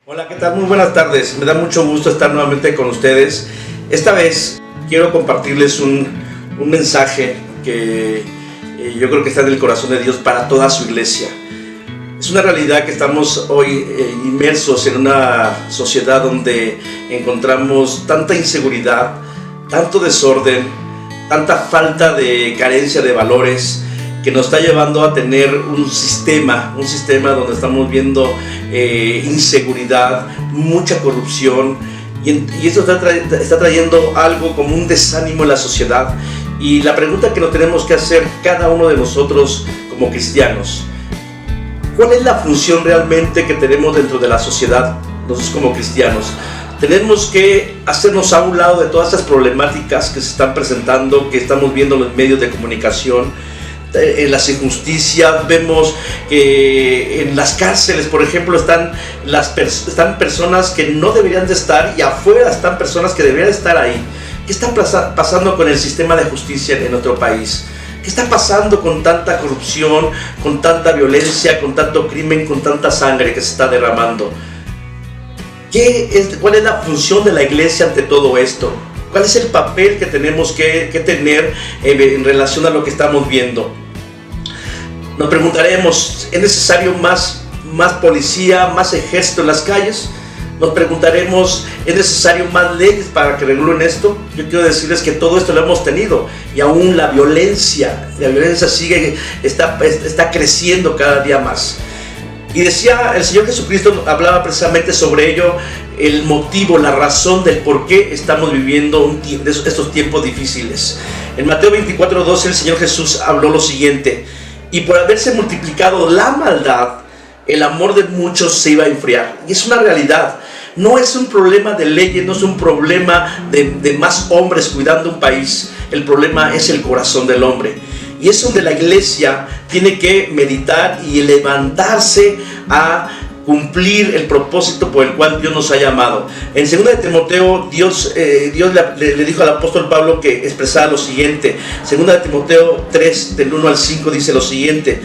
Hola, ¿qué tal? Muy buenas tardes. Me da mucho gusto estar nuevamente con ustedes. Esta vez quiero compartirles un mensaje que yo creo que está en el corazón de Dios para toda su iglesia. Es una realidad que estamos hoy inmersos en una sociedad donde encontramos tanta inseguridad, tanto desorden, tanta falta de carencia de valores, que nos está llevando a tener un sistema donde estamos viendo inseguridad, mucha corrupción, y esto está trayendo algo como un desánimo en la sociedad. Y la pregunta que nos tenemos que hacer cada uno de nosotros como cristianos: ¿cuál es la función realmente que tenemos dentro de la sociedad nosotros como cristianos? Tenemos que hacernos a un lado de todas estas problemáticas que se están presentando, que estamos viendo en los medios de comunicación, en las injusticias. Vemos que en las cárceles, por ejemplo, están personas que no deberían de estar, y afuera están personas que deberían estar ahí. ¿Qué está pasando con el sistema de justicia en nuestro país? ¿Qué está pasando con tanta corrupción, con tanta violencia, con tanto crimen, con tanta sangre que se está derramando? ¿Cuál es la función de la iglesia ante todo esto? ¿Cuál es el papel que tenemos que tener en relación a lo que estamos viendo? Nos preguntaremos: ¿es necesario más policía, más ejército en las calles? Nos preguntaremos: ¿es necesario más leyes para que regulen esto? Yo quiero decirles que todo esto lo hemos tenido, y aún la violencia está creciendo cada día más. Y decía el Señor Jesucristo, hablaba precisamente sobre ello, el motivo, la razón del por qué estamos viviendo estos tiempos difíciles. En Mateo 24:12 el Señor Jesús habló lo siguiente: y por haberse multiplicado la maldad, el amor de muchos se iba a enfriar. Y es una realidad. No es un problema de leyes, no es un problema de más hombres cuidando un país. El problema es el corazón del hombre. Y es donde la iglesia tiene que meditar y levantarse a cumplir el propósito por el cual Dios nos ha llamado. En 2 de Timoteo, Dios le dijo al apóstol Pablo que expresara lo siguiente. 2 de Timoteo 3, del 1 al 5, dice lo siguiente: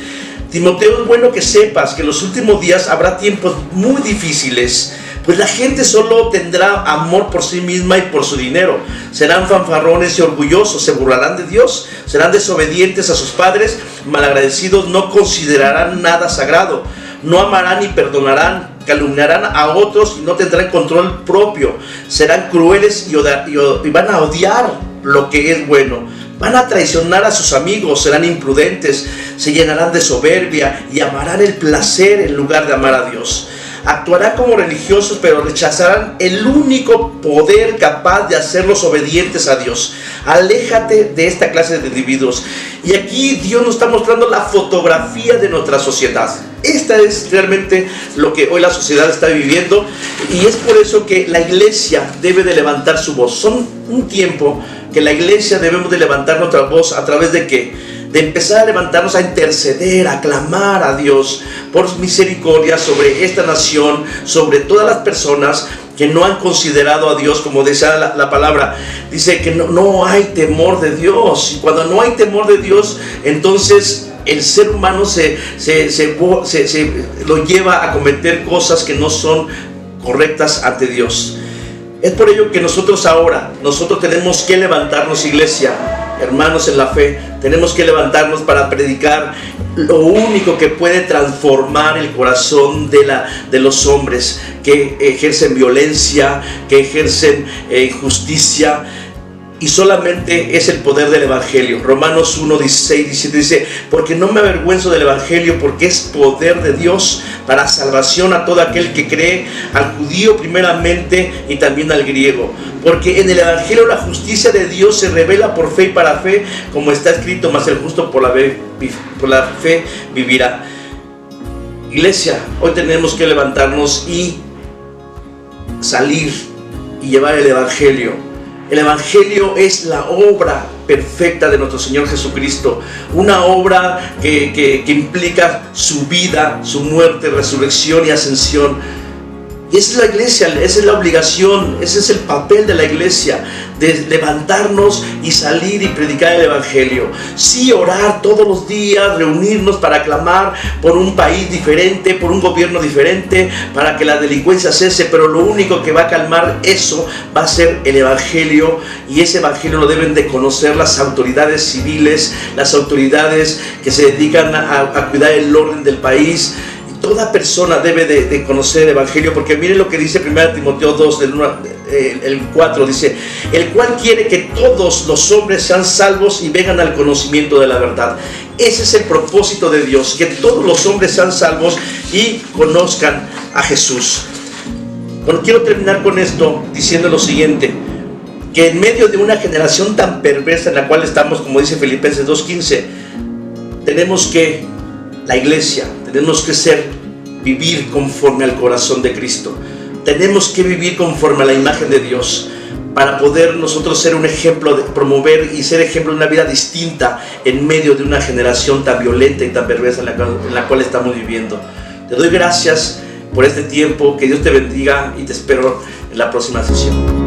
Timoteo, es bueno que sepas que en los últimos días habrá tiempos muy difíciles, pues la gente solo tendrá amor por sí misma y por su dinero. Serán fanfarrones y orgullosos, se burlarán de Dios, serán desobedientes a sus padres, malagradecidos, no considerarán nada sagrado, no amarán ni perdonarán, calumniarán a otros y no tendrán control propio, serán crueles y van a odiar lo que es bueno, van a traicionar a sus amigos, serán imprudentes, se llenarán de soberbia y amarán el placer en lugar de amar a Dios. Actuarán como religiosos, pero rechazarán el único poder capaz de hacerlos obedientes a Dios. Aléjate de esta clase de individuos. Y aquí Dios nos está mostrando la fotografía de nuestra sociedad. Esta es realmente lo que hoy la sociedad está viviendo, y es por eso que la iglesia debe de levantar su voz. Son un tiempo que la iglesia debemos de levantar nuestra voz. ¿A través de qué? De empezar a levantarnos a interceder, a clamar a Dios por misericordia sobre esta nación, sobre todas las personas que no han considerado a Dios, como decía la palabra. Dice que no hay temor de Dios, y cuando no hay temor de Dios, entonces el ser humano se lo lleva a cometer cosas que no son correctas ante Dios. Es por ello que nosotros tenemos que levantarnos, iglesia, hermanos en la fe, tenemos que levantarnos para predicar lo único que puede transformar el corazón de los hombres que ejercen violencia, que ejercen injusticia. Y solamente es el poder del Evangelio. Romanos 1, 16, 17 dice: porque no me avergüenzo del Evangelio, porque es poder de Dios para salvación a todo aquel que cree, al judío primeramente y también al griego. Porque en el Evangelio la justicia de Dios se revela por fe y para fe, como está escrito: mas el justo por la fe vivirá. Iglesia, hoy tenemos que levantarnos y salir y llevar el Evangelio. El Evangelio es la obra perfecta de nuestro Señor Jesucristo, una obra que implica su vida, su muerte, resurrección y ascensión. Y esa es la iglesia, esa es la obligación, ese es el papel de la iglesia, de levantarnos y salir y predicar el evangelio. Sí, orar todos los días, reunirnos para clamar por un país diferente, por un gobierno diferente, para que la delincuencia cese, pero lo único que va a calmar eso va a ser el evangelio, y ese evangelio lo deben de conocer las autoridades civiles, las autoridades que se dedican a cuidar el orden del país. Toda persona debe de conocer el evangelio, porque miren lo que dice 1 Timoteo 2, el 4, dice: el cual quiere que todos los hombres sean salvos y vengan al conocimiento de la verdad. Ese es el propósito de Dios, que todos los hombres sean salvos y conozcan a Jesús. Bueno, quiero terminar con esto diciendo lo siguiente: que en medio de una generación tan perversa en la cual estamos, como dice Filipenses 2:15, tenemos que, la iglesia, tenemos que vivir conforme al corazón de Cristo. Tenemos que vivir conforme a la imagen de Dios, para poder nosotros ser un ejemplo, de promover y ser ejemplo de una vida distinta en medio de una generación tan violenta y tan perversa en la cual estamos viviendo. Te doy gracias por este tiempo, que Dios te bendiga y te espero en la próxima sesión.